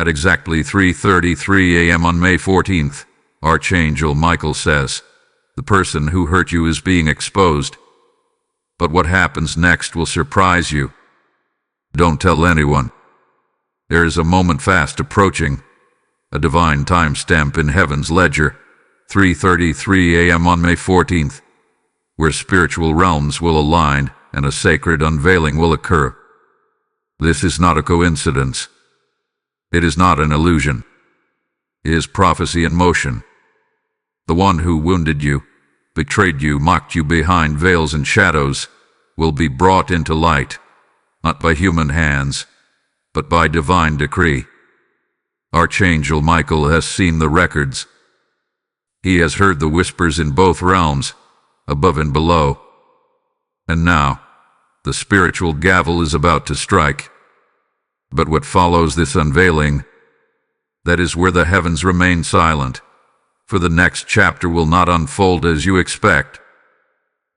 At exactly 3:33 a.m. on May 14th, Archangel Michael says, "The person who hurt you is being exposed. But what happens next will surprise you. Don't tell anyone. There is a moment fast approaching, a divine timestamp in heaven's ledger, 3:33 a.m. on May 14th, where spiritual realms will align and a sacred unveiling will occur. This is not a coincidence. It is not an illusion. It is prophecy in motion. The one who wounded you, betrayed you, mocked you behind veils and shadows, will be brought into light, not by human hands, but by divine decree. Archangel Michael has seen the records. He has heard the whispers in both realms, above and below. And now, the spiritual gavel is about to strike. But what follows this unveiling, that is where the heavens remain silent, for the next chapter will not unfold as you expect.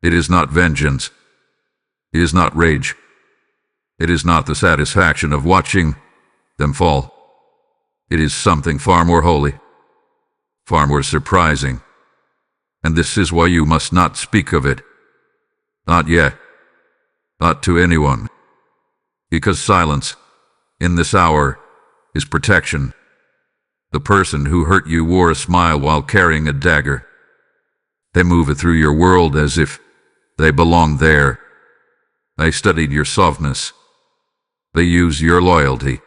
It is not vengeance. It is not rage. It is not the satisfaction of watching them fall. It is something far more holy, far more surprising. And this is why you must not speak of it. Not yet. Not to anyone. Because silence, in this hour, is protection. The person who hurt you wore a smile while carrying a dagger. They move it through your world as if they belonged there. They studied your softness. They used your loyalty.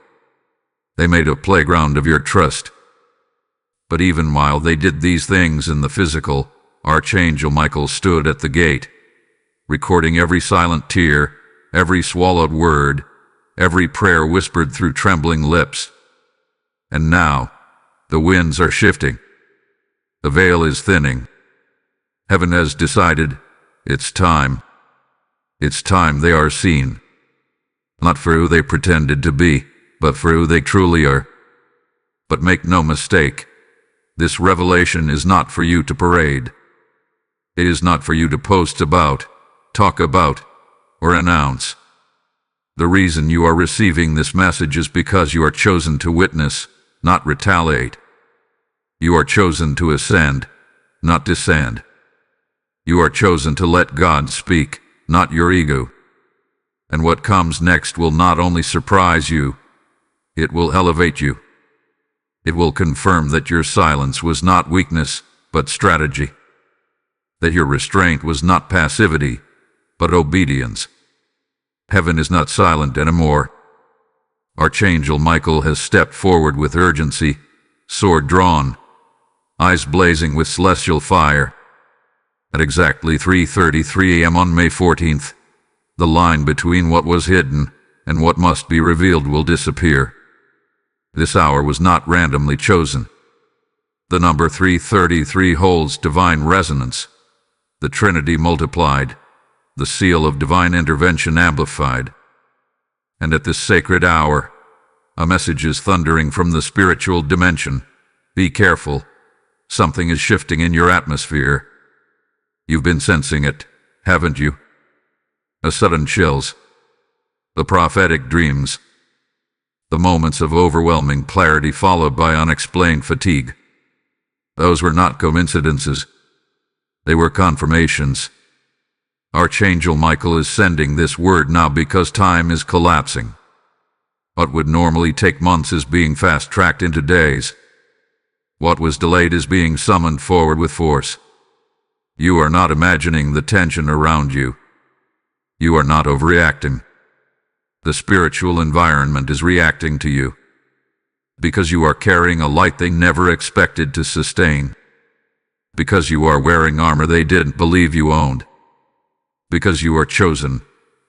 They made a playground of your trust. But even while they did these things in the physical, Archangel Michael stood at the gate, recording every silent tear, every swallowed word, every prayer whispered through trembling lips. And now, the winds are shifting. The veil is thinning. Heaven has decided, it's time. It's time they are seen. Not for who they pretended to be, but for who they truly are. But make no mistake, this revelation is not for you to parade. It is not for you to post about, talk about, or announce. The reason you are receiving this message is because you are chosen to witness, not retaliate. You are chosen to ascend, not descend. You are chosen to let God speak, not your ego. And what comes next will not only surprise you, it will elevate you. It will confirm that your silence was not weakness, but strategy. That your restraint was not passivity, but obedience. Heaven is not silent anymore. Archangel Michael has stepped forward with urgency, sword drawn, eyes blazing with celestial fire. At exactly 3:33 a.m. on May 14th, the line between what was hidden and what must be revealed will disappear. This hour was not randomly chosen. The number 333 holds divine resonance, the Trinity multiplied, the seal of divine intervention amplified. And at this sacred hour, a message is thundering from the spiritual dimension. Be careful. Something is shifting in your atmosphere. You've been sensing it, haven't you? The sudden chills, the prophetic dreams, the moments of overwhelming clarity followed by unexplained fatigue. Those were not coincidences. They were confirmations. Archangel Michael is sending this word now because time is collapsing. What would normally take months is being fast-tracked into days. What was delayed is being summoned forward with force. You are not imagining the tension around you. You are not overreacting. The spiritual environment is reacting to you. Because you are carrying a light they never expected to sustain. Because you are wearing armor they didn't believe you owned. Because you are chosen,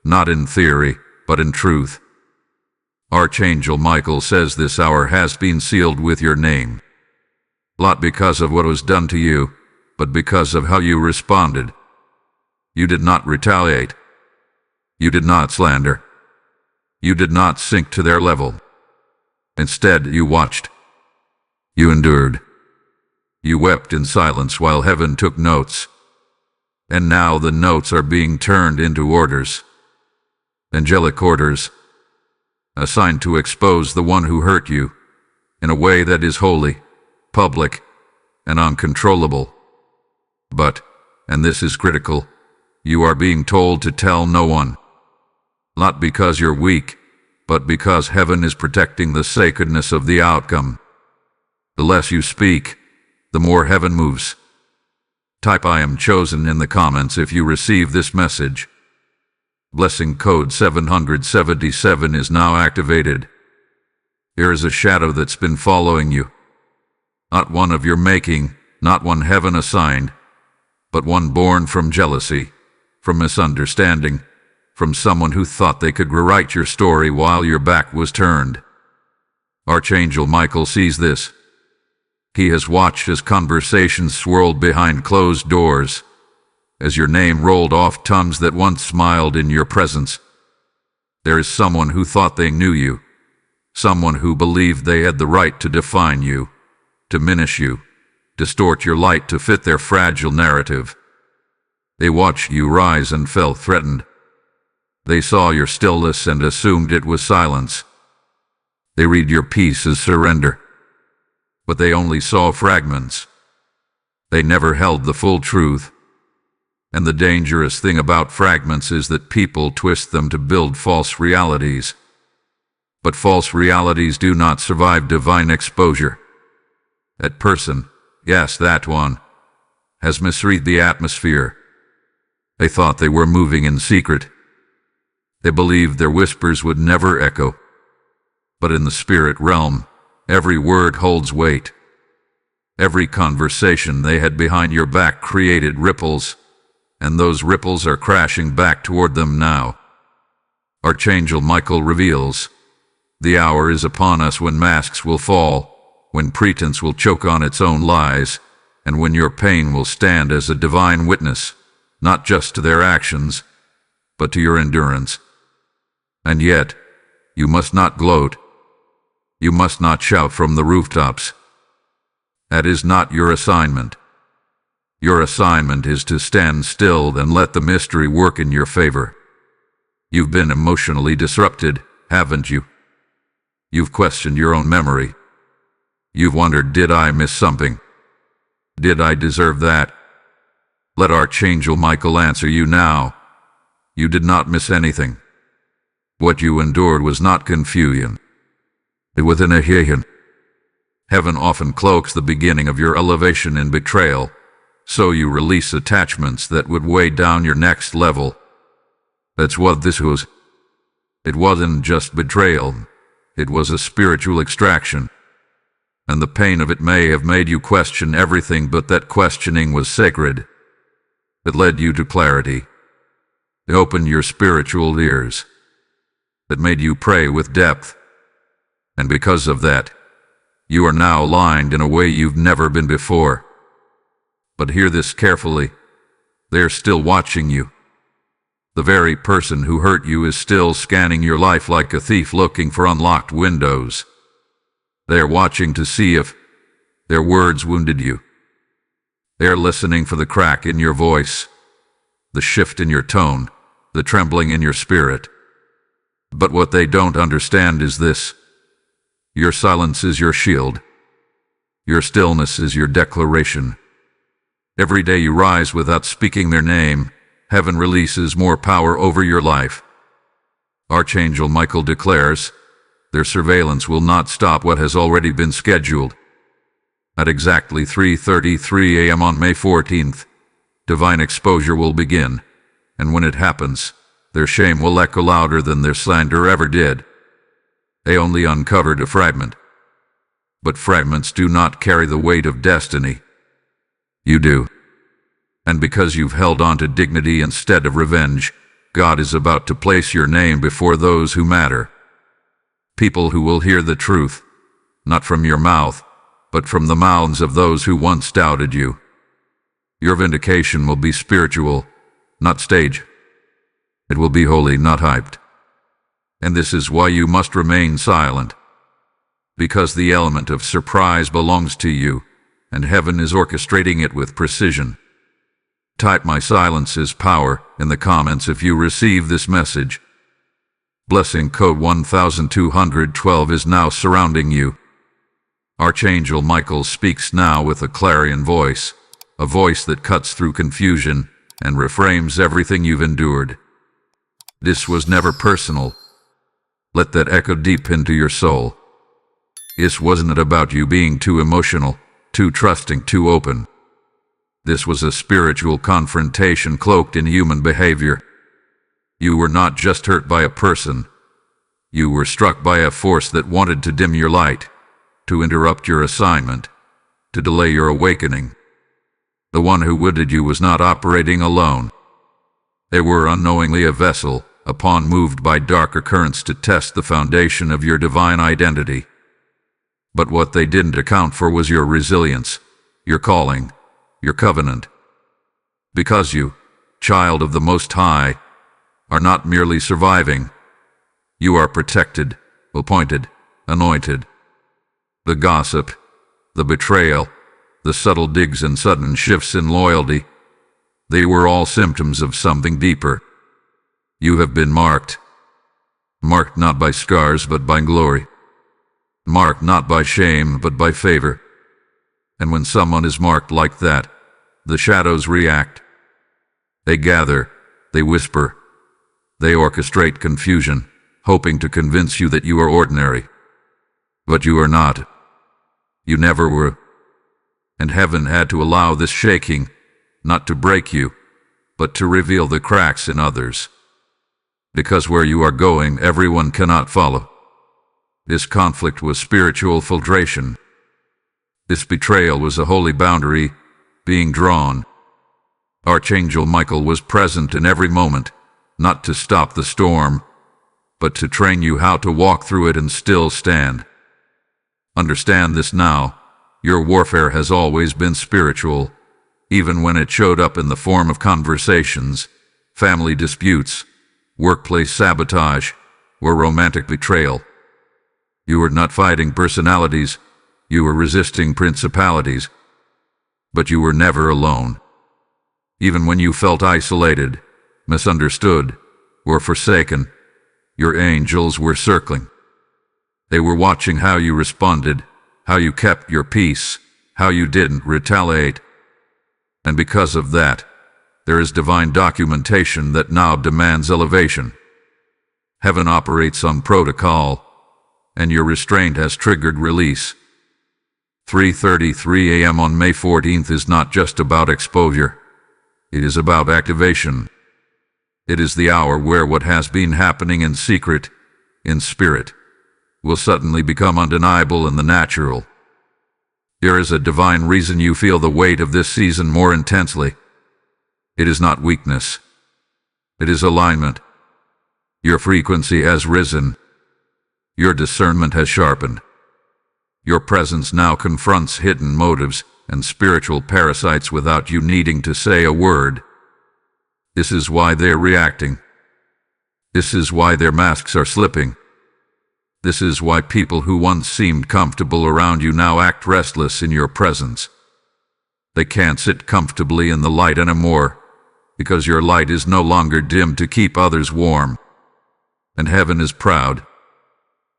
not in theory, but in truth. Archangel Michael says this hour has been sealed with your name. Not because of what was done to you, but because of how you responded. You did not retaliate. You did not slander. You did not sink to their level. Instead, you watched. You endured. You wept in silence while heaven took notes. And now the notes are being turned into orders. Angelic orders. Assigned to expose the one who hurt you, in a way that is holy, public, and uncontrollable. But, and this is critical, you are being told to tell no one. Not because you're weak, but because heaven is protecting the sacredness of the outcome. The less you speak, the more heaven moves. Type "I am chosen" in the comments if you receive this message. Blessing code 777 is now activated. There is a shadow that's been following you. Not one of your making, not one heaven assigned, but one born from jealousy, from misunderstanding, from someone who thought they could rewrite your story while your back was turned. Archangel Michael sees this. He has watched as conversations swirled behind closed doors, as your name rolled off tongues that once smiled in your presence. There is someone who thought they knew you, someone who believed they had the right to define you, diminish you, distort your light to fit their fragile narrative. They watched you rise and felt threatened. They saw your stillness and assumed it was silence. They read your peace as surrender. But they only saw fragments. They never held the full truth. And the dangerous thing about fragments is that people twist them to build false realities. But false realities do not survive divine exposure. That person, yes, that one, has misread the atmosphere. They thought they were moving in secret. They believed their whispers would never echo. But in the spirit realm, every word holds weight. Every conversation they had behind your back created ripples, and those ripples are crashing back toward them now. Archangel Michael reveals, the hour is upon us when masks will fall, when pretense will choke on its own lies, and when your pain will stand as a divine witness, not just to their actions, but to your endurance. And yet, you must not gloat. You must not shout from the rooftops. That is not your assignment. Your assignment is to stand still and let the mystery work in your favor. You've been emotionally disrupted, haven't you? You've questioned your own memory. You've wondered, did I miss something? Did I deserve that? Let Archangel Michael answer you now. You did not miss anything. What you endured was not confusion. It was annihilation. Heaven often cloaks the beginning of your elevation in betrayal, so you release attachments that would weigh down your next level. That's what this was. It wasn't just betrayal. It was a spiritual extraction. And the pain of it may have made you question everything, but that questioning was sacred. It led you to clarity. It opened your spiritual ears. It made you pray with depth. And because of that, you are now aligned in a way you've never been before. But hear this carefully. They're still watching you. The very person who hurt you is still scanning your life like a thief looking for unlocked windows. They're watching to see if their words wounded you. They're listening for the crack in your voice, the shift in your tone, the trembling in your spirit. But what they don't understand is this. Your silence is your shield. Your stillness is your declaration. Every day you rise without speaking their name, heaven releases more power over your life. Archangel Michael declares, their surveillance will not stop what has already been scheduled. At exactly 3:33 a.m. on May 14th, divine exposure will begin, and when it happens, their shame will echo louder than their slander ever did. They only uncovered a fragment. But fragments do not carry the weight of destiny. You do. And because you've held on to dignity instead of revenge, God is about to place your name before those who matter. People who will hear the truth, not from your mouth, but from the mouths of those who once doubted you. Your vindication will be spiritual, not stage. It will be holy, not hyped. And this is why you must remain silent. Because the element of surprise belongs to you, and heaven is orchestrating it with precision. Type "My silence is power" in the comments if you receive this message. Blessing code 1212 is now surrounding you. Archangel Michael speaks now with a clarion voice, a voice that cuts through confusion and reframes everything you've endured. This was never personal. Let that echo deep into your soul. This wasn't about you being too emotional, too trusting, too open. This was a spiritual confrontation cloaked in human behavior. You were not just hurt by a person. You were struck by a force that wanted to dim your light, to interrupt your assignment, to delay your awakening. The one who wounded you was not operating alone. They were unknowingly a vessel, a pawn moved by darker currents to test the foundation of your divine identity. But what they didn't account for was your resilience, your calling, your covenant. Because you, child of the Most High, are not merely surviving. You are protected, appointed, anointed. The gossip, the betrayal, the subtle digs and sudden shifts in loyalty, they were all symptoms of something deeper. You have been marked. Marked not by scars but by glory. Marked not by shame but by favor. And when someone is marked like that, the shadows react. They gather, they whisper, they orchestrate confusion, hoping to convince you that you are ordinary. But you are not. You never were. And heaven had to allow this shaking, not to break you, but to reveal the cracks in others. Because where you are going, everyone cannot follow. This conflict was spiritual filtration. This betrayal was a holy boundary being drawn. Archangel Michael was present in every moment, not to stop the storm, but to train you how to walk through it and still stand. Understand this now. Your warfare has always been spiritual, even when it showed up in the form of conversations, family disputes, workplace sabotage, or romantic betrayal. You were not fighting personalities, you were resisting principalities. But you were never alone. Even when you felt isolated, misunderstood, or forsaken, your angels were circling. They were watching how you responded, how you kept your peace, how you didn't retaliate. And because of that, there is divine documentation that now demands elevation. Heaven operates on protocol, and your restraint has triggered release. 3:33 a.m. on May 14th is not just about exposure. It is about activation. It is the hour where what has been happening in secret, in spirit, will suddenly become undeniable in the natural. There is a divine reason you feel the weight of this season more intensely. It is not weakness. It is alignment. Your frequency has risen. Your discernment has sharpened. Your presence now confronts hidden motives and spiritual parasites without you needing to say a word. This is why they're reacting. This is why their masks are slipping. This is why people who once seemed comfortable around you now act restless in your presence. They can't sit comfortably in the light anymore, because your light is no longer dim to keep others warm. And heaven is proud.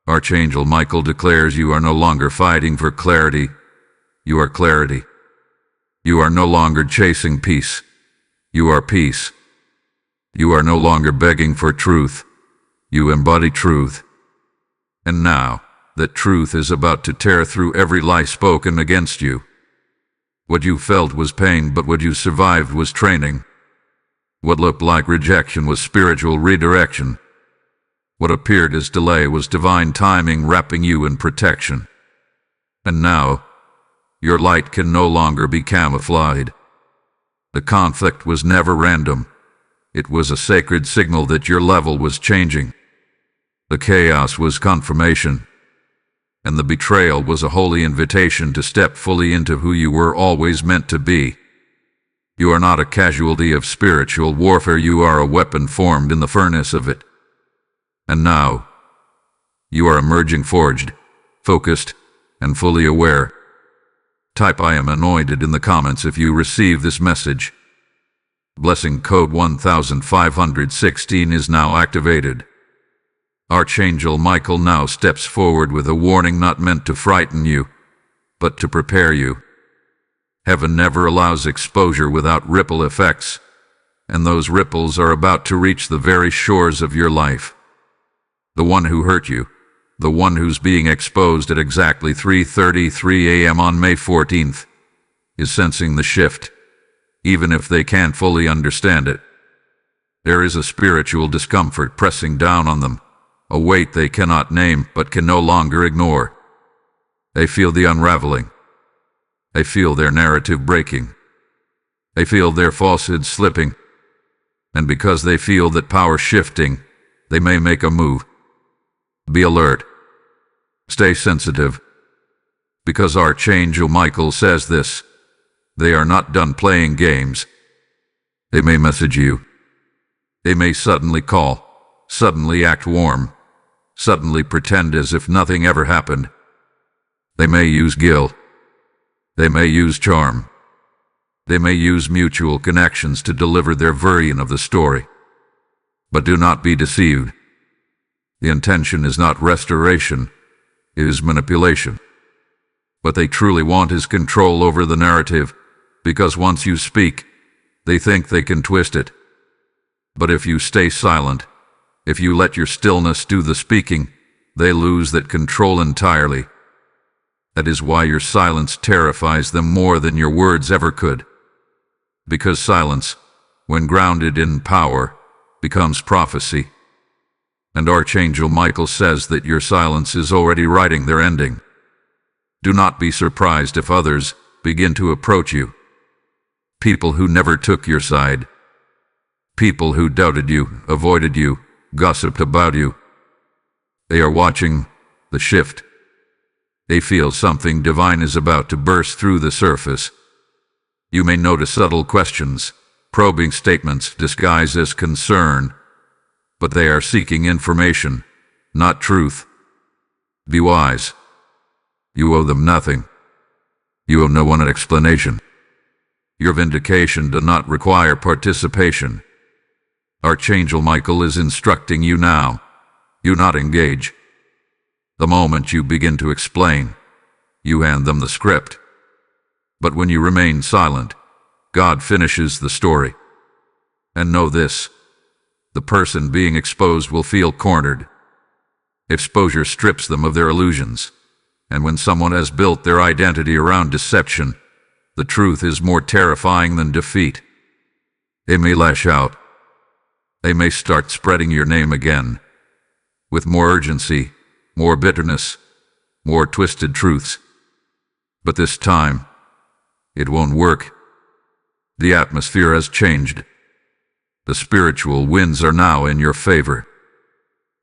Archangel Michael declares you are no longer fighting for clarity. You are clarity. You are no longer chasing peace. You are peace. You are no longer begging for truth. You embody truth. And now, that truth is about to tear through every lie spoken against you. What you felt was pain, but what you survived was training. What looked like rejection was spiritual redirection. What appeared as delay was divine timing wrapping you in protection. And now, your light can no longer be camouflaged. The conflict was never random. It was a sacred signal that your level was changing. The chaos was confirmation, and the betrayal was a holy invitation to step fully into who you were always meant to be. You are not a casualty of spiritual warfare, you are a weapon formed in the furnace of it. And now, you are emerging forged, focused, and fully aware. Type "I am anointed" in the comments if you receive this message. Blessing code 1516 is now activated. Archangel Michael now steps forward with a warning not meant to frighten you, but to prepare you. Heaven never allows exposure without ripple effects, and those ripples are about to reach the very shores of your life. The one who hurt you, the one who's being exposed at exactly 3:33 a.m. on May 14th, is sensing the shift, even if they can't fully understand it. There is a spiritual discomfort pressing down on them, a weight they cannot name but can no longer ignore. They feel the unraveling. They feel their narrative breaking. They feel their falsehood slipping. And because they feel that power shifting, they may make a move. Be alert. Stay sensitive. Because Archangel Michael says this, they are not done playing games. They may message you. They may suddenly call, suddenly act warm, suddenly pretend as if nothing ever happened. They may use guilt. They may use charm. They may use mutual connections to deliver their version of the story. But do not be deceived. The intention is not restoration, it is manipulation. What they truly want is control over the narrative, because once you speak, they think they can twist it. But if you stay silent, if you let your stillness do the speaking, they lose that control entirely. That is why your silence terrifies them more than your words ever could. Because silence, when grounded in power, becomes prophecy. And Archangel Michael says that your silence is already writing their ending. Do not be surprised if others begin to approach you. People who never took your side. People who doubted you, avoided you, gossiped about you. They are watching the shift. They feel something divine is about to burst through the surface. You may notice subtle questions, probing statements disguised as concern, but they are seeking information, not truth. Be wise. You owe them nothing. You owe no one an explanation. Your vindication does not require participation. Archangel Michael is instructing you now. You not engage. The moment you begin to explain, you hand them the script. But when you remain silent, God finishes the story. And know this, the person being exposed will feel cornered. Exposure strips them of their illusions. And when someone has built their identity around deception, the truth is more terrifying than defeat. They may lash out. They may start spreading your name again, with more urgency, more bitterness, more twisted truths. But this time, it won't work. The atmosphere has changed. The spiritual winds are now in your favor.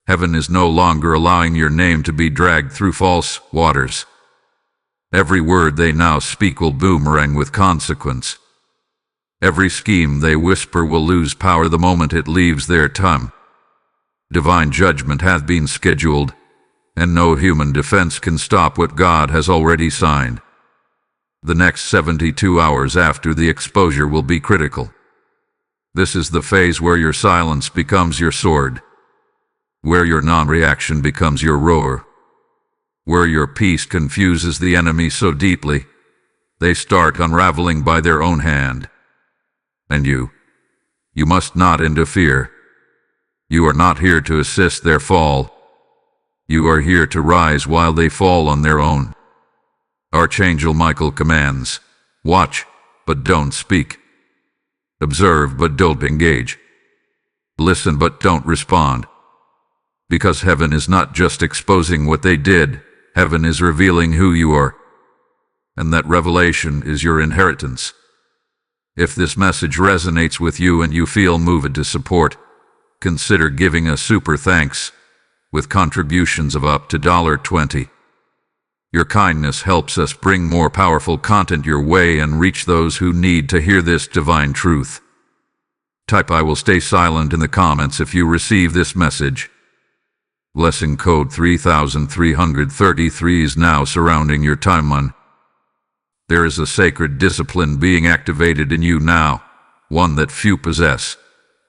Heaven is no longer allowing your name to be dragged through false waters. Every word they now speak will boomerang with consequence. Every scheme they whisper will lose power the moment it leaves their tongue. Divine judgment hath been scheduled, and no human defense can stop what God has already signed. The next 72 hours after the exposure will be critical. This is the phase where your silence becomes your sword, where your non-reaction becomes your roar, where your peace confuses the enemy so deeply, they start unraveling by their own hand. And you must not interfere. You are not here to assist their fall. You are here to rise while they fall on their own. Archangel Michael commands, watch, but don't speak. Observe, but don't engage. Listen, but don't respond. Because heaven is not just exposing what they did, heaven is revealing who you are. And that revelation is your inheritance. If this message resonates with you and you feel moved to support, consider giving a super thanks with contributions of up to $20. Your kindness helps us bring more powerful content your way and reach those who need to hear this divine truth. Type "I will stay silent" in the comments if you receive this message. Blessing code 3333 is now surrounding your timeline. There is a sacred discipline being activated in you now, one that few possess,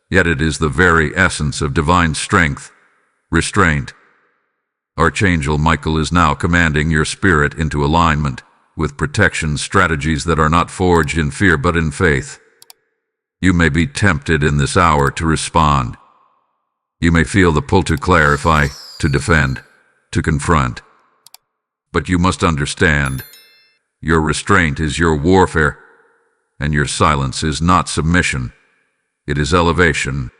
yet it is the very essence of divine strength, restraint. Archangel Michael is now commanding your spirit into alignment, with protection strategies that are not forged in fear but in faith. You may be tempted in this hour to respond. You may feel the pull to clarify, to defend, to confront. But you must understand, your restraint is your warfare, and your silence is not submission. It is elevation.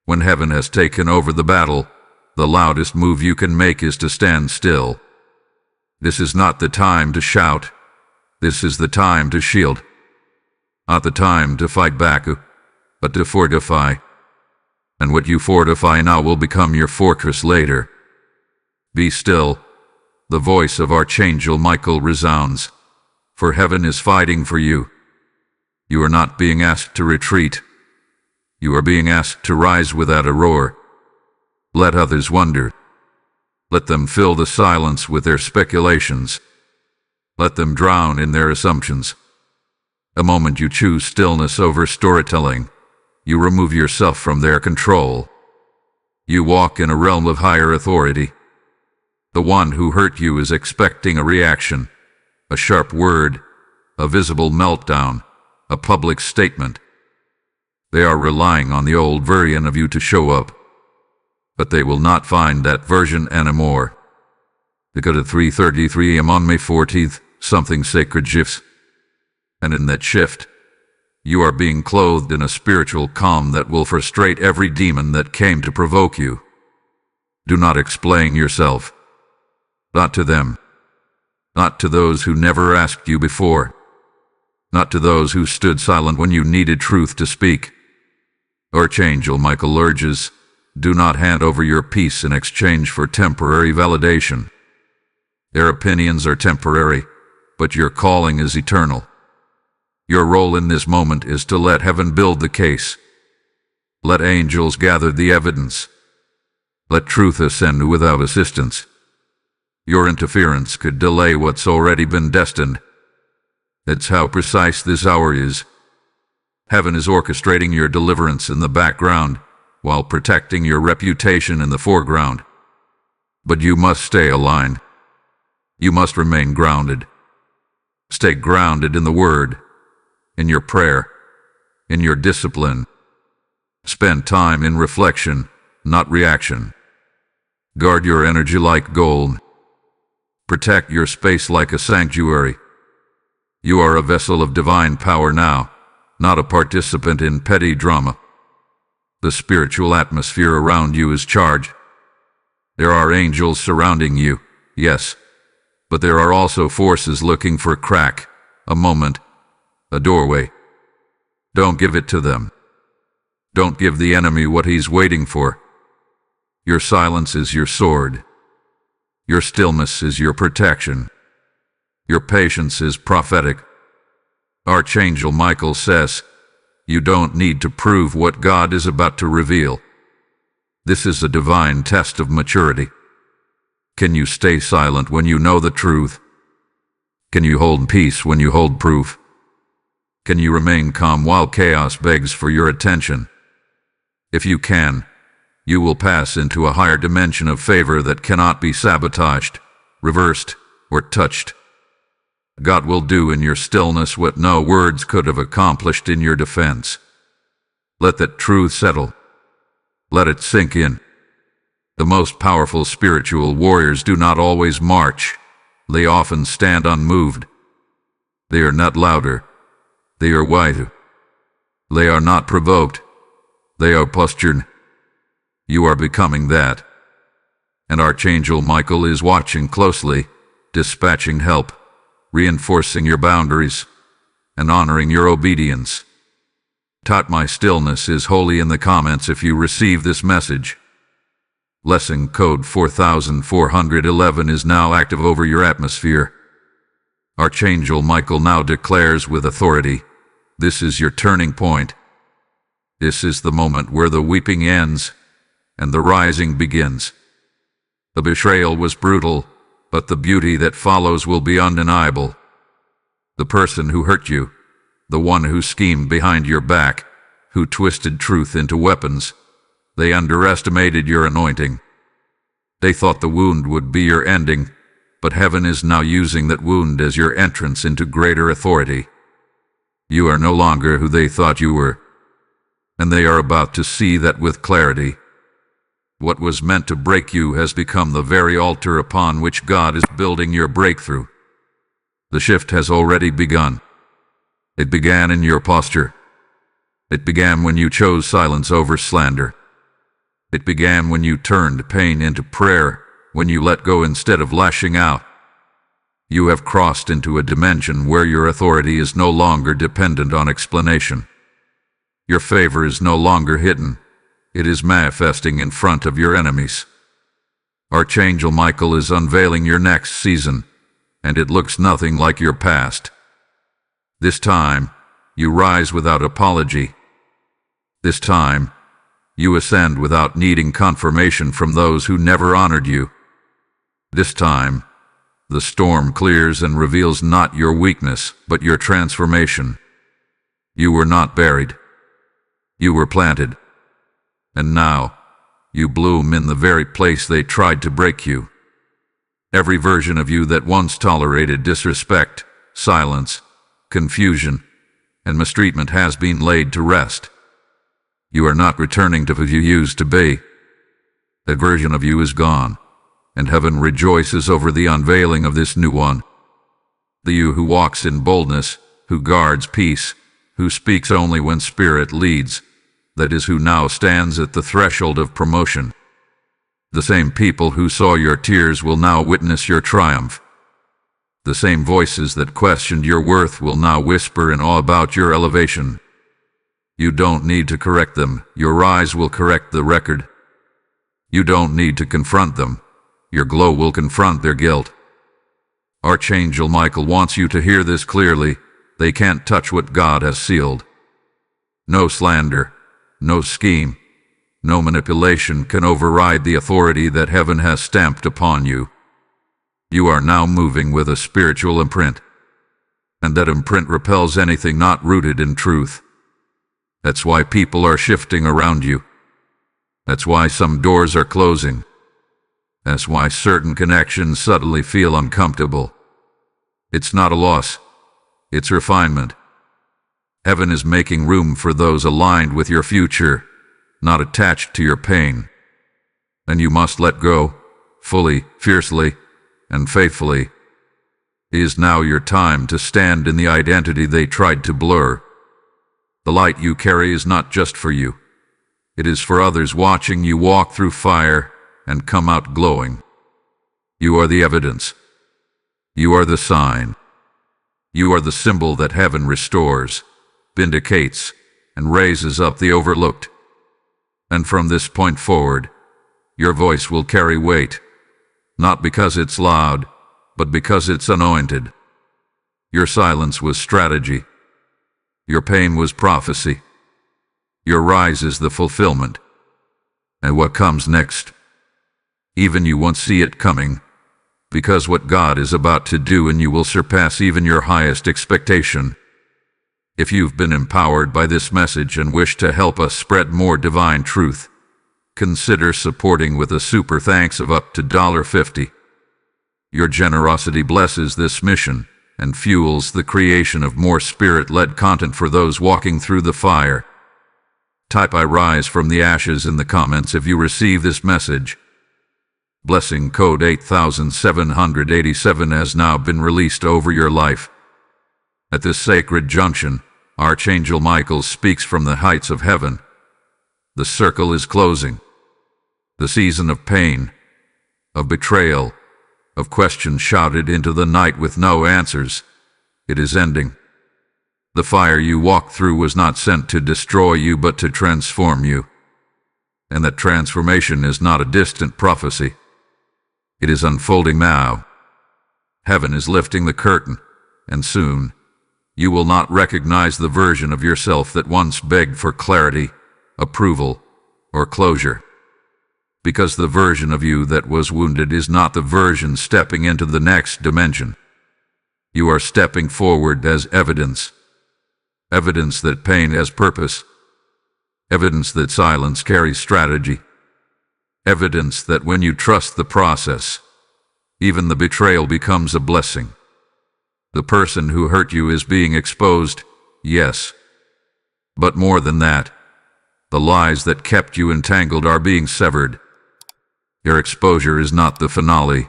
When heaven has taken over the battle, the loudest move you can make is to stand still. This is not the time to shout. This is the time to shield. Not the time to fight back, but to fortify. And what you fortify now will become your fortress later. Be still. The voice of Archangel Michael resounds. For heaven is fighting for you. You are not being asked to retreat. You are being asked to rise without a roar. Let others wonder. Let them fill the silence with their speculations. Let them drown in their assumptions. The moment you choose stillness over storytelling, you remove yourself from their control. You walk in a realm of higher authority. The one who hurt you is expecting a reaction, a sharp word, a visible meltdown, a public statement. They are relying on the old version of you to show up. But they will not find that version anymore. Because at 3:33 a.m. on May 14th, something sacred shifts. And in that shift, you are being clothed in a spiritual calm that will frustrate every demon that came to provoke you. Do not explain yourself. Not to them. Not to those who never asked you before. Not to those who stood silent when you needed truth to speak. Archangel Michael urges, do not hand over your peace in exchange for temporary validation. Their opinions are temporary, but your calling is eternal. Your role in this moment is to let heaven build the case. Let angels gather the evidence. Let truth ascend without assistance. Your interference could delay what's already been destined. That's how precise this hour is. Heaven is orchestrating your deliverance in the background, while protecting your reputation in the foreground. But you must stay aligned. You must remain grounded. Stay grounded in the Word, in your prayer, in your discipline. Spend time in reflection, not reaction. Guard your energy like gold. Protect your space like a sanctuary. You are a vessel of divine power now, not a participant in petty drama. The spiritual atmosphere around you is charged. There are angels surrounding you, yes, but there are also forces looking for a crack, a moment, a doorway. Don't give it to them. Don't give the enemy what he's waiting for. Your silence is your sword. Your stillness is your protection. Your patience is prophetic. Archangel Michael says, you don't need to prove what God is about to reveal. This is a divine test of maturity. Can you stay silent when you know the truth? Can you hold peace when you hold proof? Can you remain calm while chaos begs for your attention? If you can, you will pass into a higher dimension of favor that cannot be sabotaged, reversed, or touched. God will do in your stillness what no words could have accomplished in your defense. Let that truth settle. Let it sink in. The most powerful spiritual warriors do not always march. They often stand unmoved. They are not louder. They are wiser. They are not provoked. They are postured. You are becoming that. And Archangel Michael is watching closely, dispatching help, reinforcing your boundaries, and honoring your obedience. Taught my stillness is holy in the comments if you receive this message. Lesson code 4411 is now active over your atmosphere. Archangel Michael now declares with authority, this is your turning point. This is the moment where the weeping ends and the rising begins. The betrayal was brutal, but the beauty that follows will be undeniable. The person who hurt you, the one who schemed behind your back, who twisted truth into weapons, they underestimated your anointing. They thought the wound would be your ending, but heaven is now using that wound as your entrance into greater authority. You are no longer who they thought you were, and they are about to see that with clarity. What was meant to break you has become the very altar upon which God is building your breakthrough. The shift has already begun. It began in your posture. It began when you chose silence over slander. It began when you turned pain into prayer, when you let go instead of lashing out. You have crossed into a dimension where your authority is no longer dependent on explanation. Your favor is no longer hidden. It is manifesting in front of your enemies. Archangel Michael is unveiling your next season, and it looks nothing like your past. This time, you rise without apology. This time, you ascend without needing confirmation from those who never honored you. This time, the storm clears and reveals not your weakness, but your transformation. You were not buried. You were planted. And now, you bloom in the very place they tried to break you. Every version of you that once tolerated disrespect, silence, confusion, and mistreatment has been laid to rest. You are not returning to who you used to be. That version of you is gone, and heaven rejoices over the unveiling of this new one. The you who walks in boldness, who guards peace, who speaks only when Spirit leads, that is who now stands at the threshold of promotion. The same people who saw your tears will now witness your triumph. The same voices that questioned your worth will now whisper in awe about your elevation. You don't need to correct them, your eyes will correct the record. You don't need to confront them, your glow will confront their guilt. Archangel Michael wants you to hear this clearly. They can't touch what God has sealed. No slander, no scheme, no manipulation can override the authority that heaven has stamped upon you. You are now moving with a spiritual imprint, and that imprint repels anything not rooted in truth. That's why people are shifting around you. That's why some doors are closing. That's why certain connections suddenly feel uncomfortable. It's not a loss. It's refinement. Heaven is making room for those aligned with your future, not attached to your pain. And you must let go, fully, fiercely, and faithfully. It is now your time to stand in the identity they tried to blur. The light you carry is not just for you. It is for others watching you walk through fire and come out glowing. You are the evidence. You are the sign. You are the symbol that heaven restores, vindicates, and raises up the overlooked. And from this point forward, your voice will carry weight, not because it's loud, but because it's anointed. Your silence was strategy. Your pain was prophecy. Your rise is the fulfillment. And what comes next? Even you won't see it coming, because what God is about to do in you will surpass even your highest expectation. If you've been empowered by this message and wish to help us spread more divine truth, consider supporting with a super thanks of up to $50. Your generosity blesses this mission and fuels the creation of more spirit-led content for those walking through the fire. Type "I rise from the ashes" in the comments if you receive this message. Blessing code 8787 has now been released over your life. At this sacred junction, Archangel Michael speaks from the heights of heaven. The circle is closing. The season of pain, of betrayal, of questions shouted into the night with no answers, it is ending. The fire you walked through was not sent to destroy you but to transform you. And that transformation is not a distant prophecy. It is unfolding now. Heaven is lifting the curtain, and soon you will not recognize the version of yourself that once begged for clarity, approval, or closure. Because the version of you that was wounded is not the version stepping into the next dimension. You are stepping forward as evidence. Evidence that pain has purpose. Evidence that silence carries strategy. Evidence that when you trust the process, Even the betrayal becomes a blessing. The person who hurt you is being exposed, yes. But more than that, the lies that kept you entangled are being severed. Your exposure is not the finale.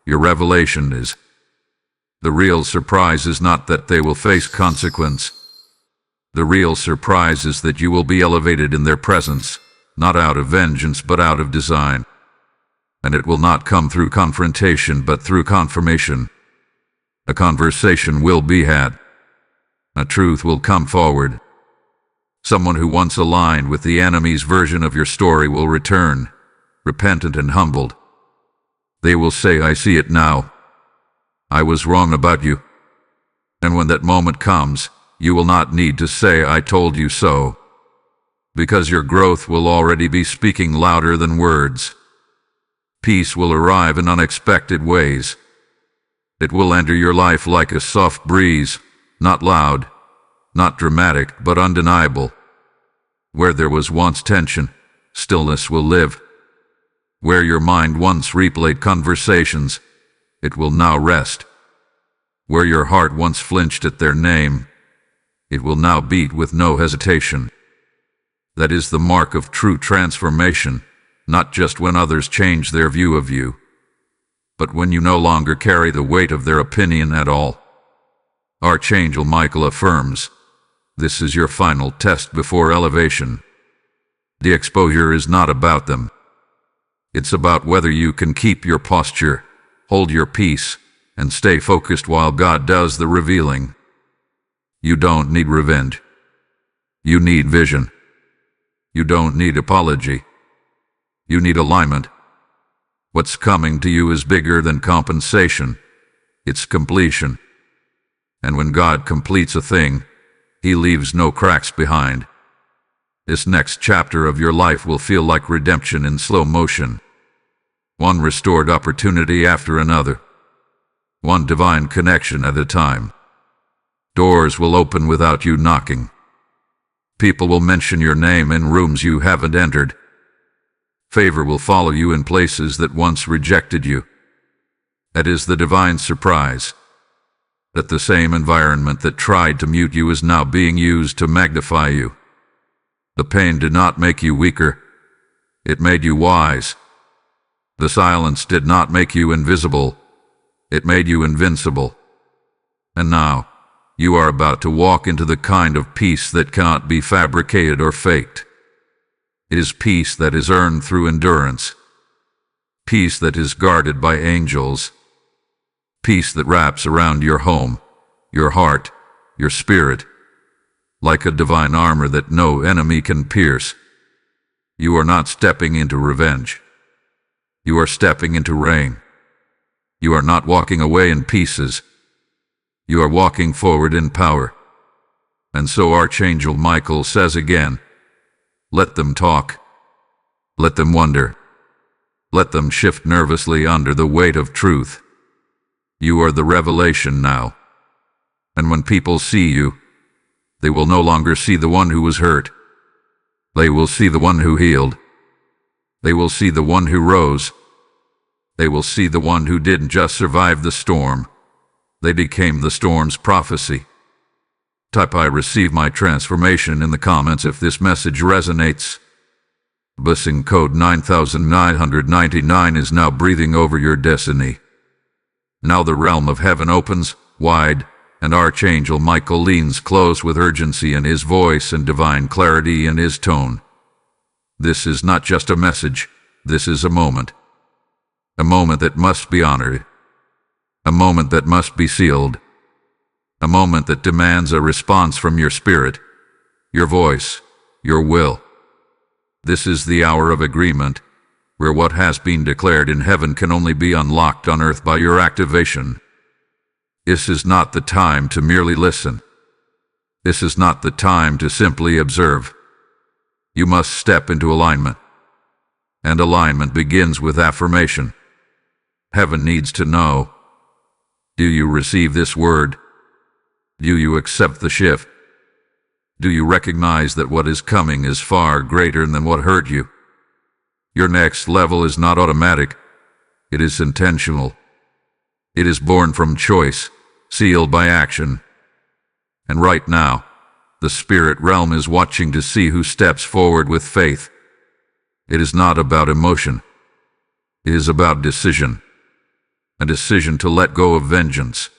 Your revelation is. The real surprise is not that they will face consequence. The real surprise is that you will be elevated in their presence, not out of vengeance but out of design. And it will not come through confrontation but through confirmation. A conversation will be had. A truth will come forward. Someone who once aligned with the enemy's version of your story will return, repentant and humbled. They will say, "I see it now. I was wrong about you." And when that moment comes, you will not need to say, "I told you so," because your growth will already be speaking louder than words. Peace will arrive in unexpected ways. It will enter your life like a soft breeze, not loud, not dramatic, but undeniable. Where there was once tension, stillness will live. Where your mind once replayed conversations, it will now rest. Where your heart once flinched at their name, it will now beat with no hesitation. That is the mark of true transformation, not just when others change their view of you, but when you no longer carry the weight of their opinion at all. Archangel Michael affirms, this is your final test before elevation. The exposure is not about them. It's about whether you can keep your posture, hold your peace, and stay focused while God does the revealing. You don't need revenge. You need vision. You don't need apology. You need alignment. What's coming to you is bigger than compensation. It's completion. And when God completes a thing, He leaves no cracks behind. This next chapter of your life will feel like redemption in slow motion. One restored opportunity after another. One divine connection at a time. Doors will open without you knocking. People will mention your name in rooms you haven't entered. Favor will follow you in places that once rejected you. That is the divine surprise. That the same environment that tried to mute you is now being used to magnify you. The pain did not make you weaker. It made you wise. The silence did not make you invisible. It made you invincible. And now, you are about to walk into the kind of peace that cannot be fabricated or faked. It is peace that is earned through endurance. Peace that is guarded by angels. Peace that wraps around your home, your heart, your spirit, like a divine armor that no enemy can pierce. You are not stepping into revenge. You are stepping into rain. You are not walking away in pieces. You are walking forward in power. And so Archangel Michael says again, let them talk. Let them wonder. Let them shift nervously under the weight of truth. You are the revelation now. And when people see you, they will no longer see the one who was hurt. They will see the one who healed. They will see the one who rose. They will see the one who didn't just survive the storm. They became the storm's prophecy. Type "I receive my transformation" in the comments if this message resonates. Blessing code 9999 is now breathing over your destiny. Now the realm of heaven opens wide, and Archangel Michael leans close with urgency in his voice and divine clarity in his tone. This is not just a message, this is a moment. A moment that must be honored. A moment that must be sealed. A moment that demands a response from your spirit, your voice, your will. This is the hour of agreement, where what has been declared in heaven can only be unlocked on earth by your activation. This is not the time to merely listen. This is not the time to simply observe. You must step into alignment. And alignment begins with affirmation. Heaven needs to know. Do you receive this word? Do you accept the shift? Do you recognize that what is coming is far greater than what hurt you? Your next level is not automatic. It is intentional. It is born from choice, sealed by action. And right now, the spirit realm is watching to see who steps forward with faith. It is not about emotion. It is about decision. A decision to let go of vengeance.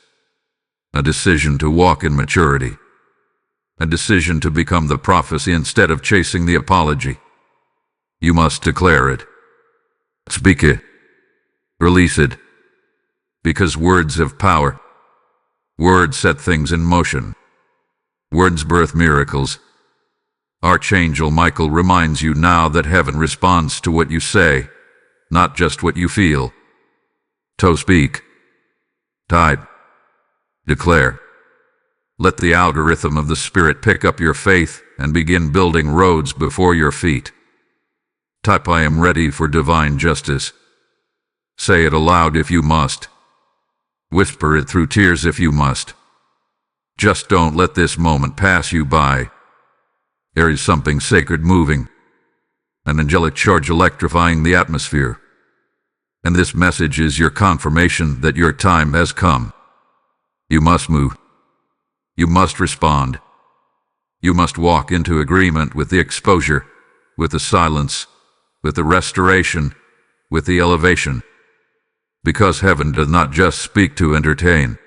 A decision to walk in maturity. A decision to become the prophecy instead of chasing the apology. You must declare it. Speak it. Release it. Because words have power. Words set things in motion. Words birth miracles. Archangel Michael reminds you now that heaven responds to what you say, not just what you feel. So speak. Type. Declare. Let the algorithm of the Spirit pick up your faith and begin building roads before your feet. Type, I am ready for divine justice. Say it aloud if you must. Whisper it through tears if you must. Just don't let this moment pass you by. There is something sacred moving, an angelic charge electrifying the atmosphere. And this message is your confirmation that your time has come. You must move. You must respond. You must walk into agreement with the exposure, with the silence, with the restoration, with the elevation. Because heaven does not just speak to entertain.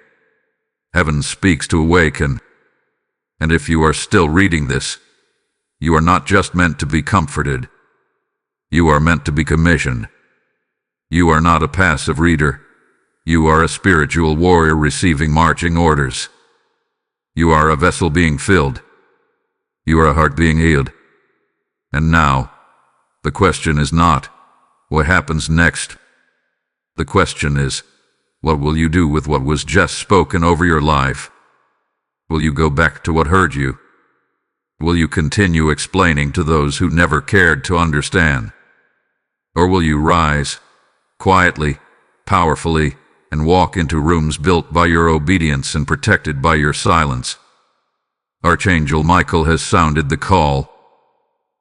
Heaven speaks to awaken. And if you are still reading this, you are not just meant to be comforted. You are meant to be commissioned. You are not a passive reader. You are a spiritual warrior receiving marching orders. You are a vessel being filled. You are a heart being healed. And now, the question is not, what happens next? The question is, what will you do with what was just spoken over your life? Will you go back to what hurt you? Will you continue explaining to those who never cared to understand? Or will you rise, quietly, powerfully, and walk into rooms built by your obedience and protected by your silence? Archangel Michael has sounded the call,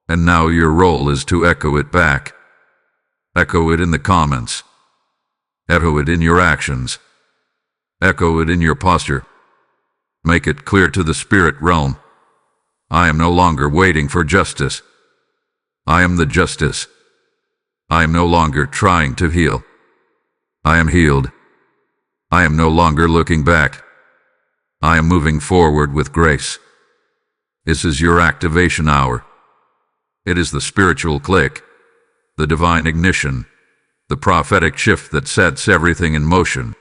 and now your role is to echo it back. Echo it in the comments. Echo it in your actions. Echo it in your posture. Make it clear to the spirit realm. I am no longer waiting for justice. I am the justice. I am no longer trying to heal. I am healed. I am no longer looking back. I am moving forward with grace. This is your activation hour. It is the spiritual click, the divine ignition, the prophetic shift that sets everything in motion.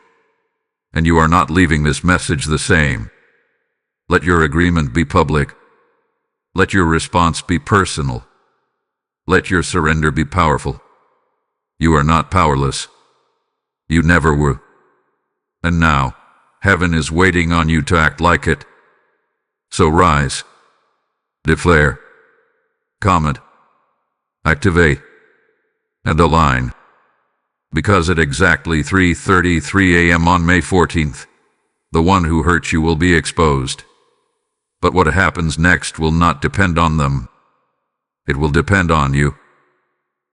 And you are not leaving this message the same. Let your agreement be public. Let your response be personal. Let your surrender be powerful. You are not powerless. You never were. And now, heaven is waiting on you to act like it. So rise. Declare. Comment. Activate. And align. Because at exactly 3:33 a.m. on May 14th, the one who hurt you will be exposed. But what happens next will not depend on them. It will depend on you.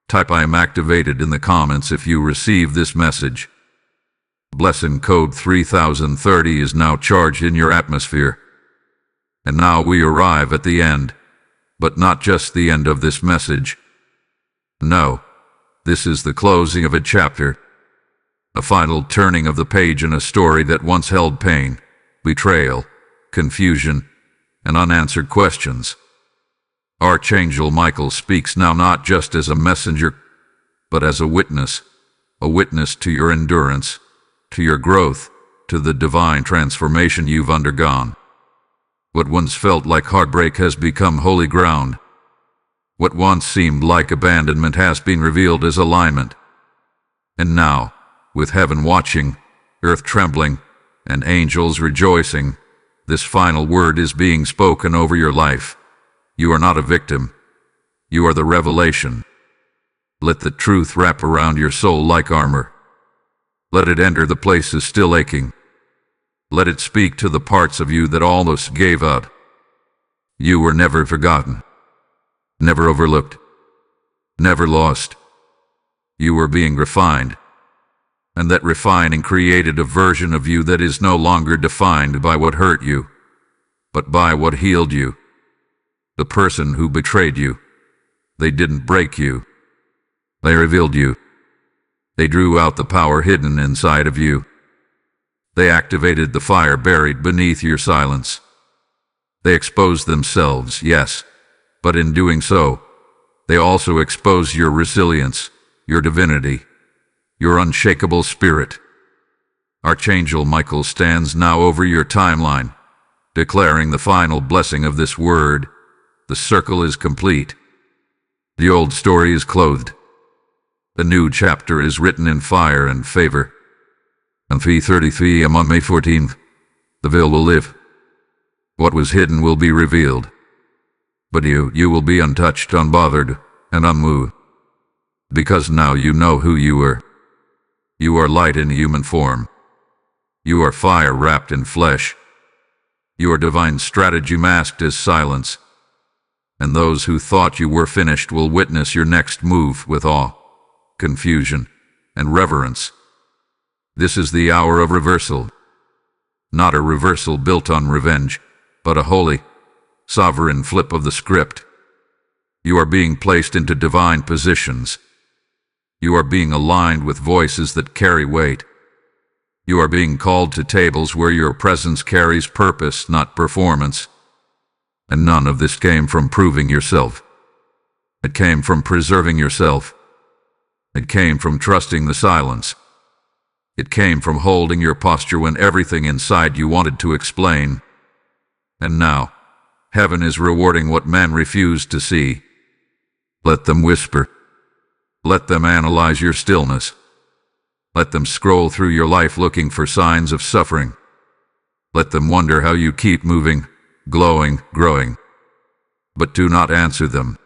Type I am activated in the comments if you receive this message. Blessing code 3030 is now charged in your atmosphere. And now we arrive at the end, but not just the end of this message. No, this is the closing of a chapter, a final turning of the page in a story that once held pain, betrayal, confusion, and unanswered questions. Archangel Michael speaks now not just as a messenger, but as a witness to your endurance, to your growth, to the divine transformation you've undergone. What once felt like heartbreak has become holy ground. What once seemed like abandonment has been revealed as alignment. And now, with heaven watching, earth trembling, and angels rejoicing, this final word is being spoken over your life. You are not a victim. You are the revelation. Let the truth wrap around your soul like armor. Let it enter the places still aching. Let it speak to the parts of you that almost gave up. You were never forgotten, never overlooked, never lost. You were being refined. and that refining created a version of you that is no longer defined by what hurt you, but by what healed you. The person who betrayed you, they didn't break you. They revealed you. They drew out the power hidden inside of you. They activated the fire buried beneath your silence. They exposed themselves, yes, but in doing so, they also expose your resilience, your divinity, your unshakable spirit. Archangel Michael stands now over your timeline, declaring the final blessing of this word. The circle is complete. The old story is clothed. The new chapter is written in fire and favor. On 3:33 am on May 14th, the veil will live. What was hidden will be revealed. But you will be untouched, unbothered, and unmoved. Because now you know who you were. You are light in human form. You are fire wrapped in flesh. You are divine strategy masked as silence. And those who thought you were finished will witness your next move with awe, confusion, and reverence. This is the hour of reversal. Not a reversal built on revenge, but a holy, sovereign flip of the script. You are being placed into divine positions. You are being aligned with voices that carry weight. You are being called to tables where your presence carries purpose, not performance. And none of this came from proving yourself. It came from preserving yourself. It came from trusting the silence. It came from holding your posture when everything inside you wanted to explain. And now, heaven is rewarding what man refused to see. Let them whisper. Let them analyze your stillness. Let them scroll through your life looking for signs of suffering. Let them wonder how you keep moving, glowing, growing. But do not answer them.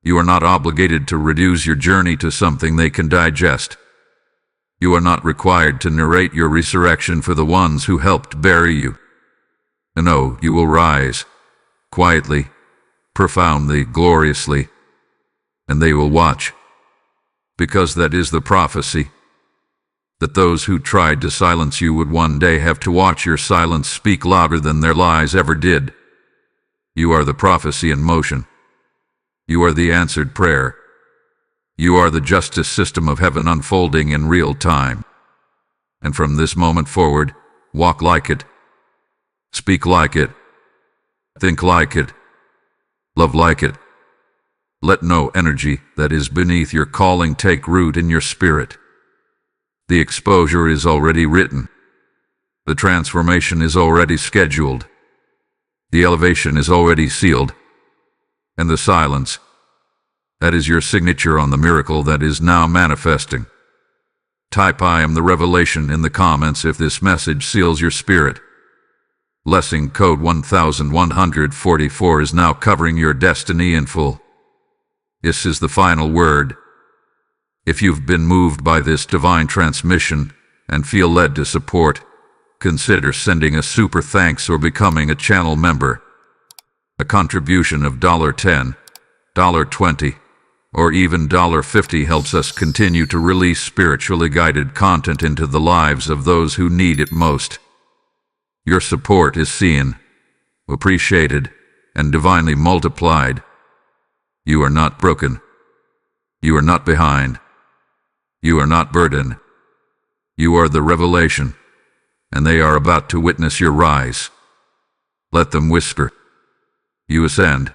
You are not obligated to reduce your journey to something they can digest. You are not required to narrate your resurrection for the ones who helped bury you. No, you will rise, quietly, profoundly, gloriously, and they will watch. Because that is the prophecy, that those who tried to silence you would one day have to watch your silence speak louder than their lies ever did. You are the prophecy in motion. You are the answered prayer. You are the justice system of heaven unfolding in real time. And from this moment forward, walk like it. Speak like it. Think like it. Love like it. Let no energy that is beneath your calling take root in your spirit. The exposure is already written. The transformation is already scheduled. The elevation is already sealed. And the silence, that is your signature on the miracle that is now manifesting. Type I am the revelation in the comments if this message seals your spirit. Blessing code 1144 is now covering your destiny in full. This is the final word. If you've been moved by this divine transmission and feel led to support, consider sending a super thanks or becoming a channel member. A contribution of $10, $20, or even $50 helps us continue to release spiritually guided content into the lives of those who need it most. Your support is seen, appreciated, and divinely multiplied. You are not broken. You are not behind. You are not burdened. You are the revelation, and they are about to witness your rise. Let them whisper. You ascend.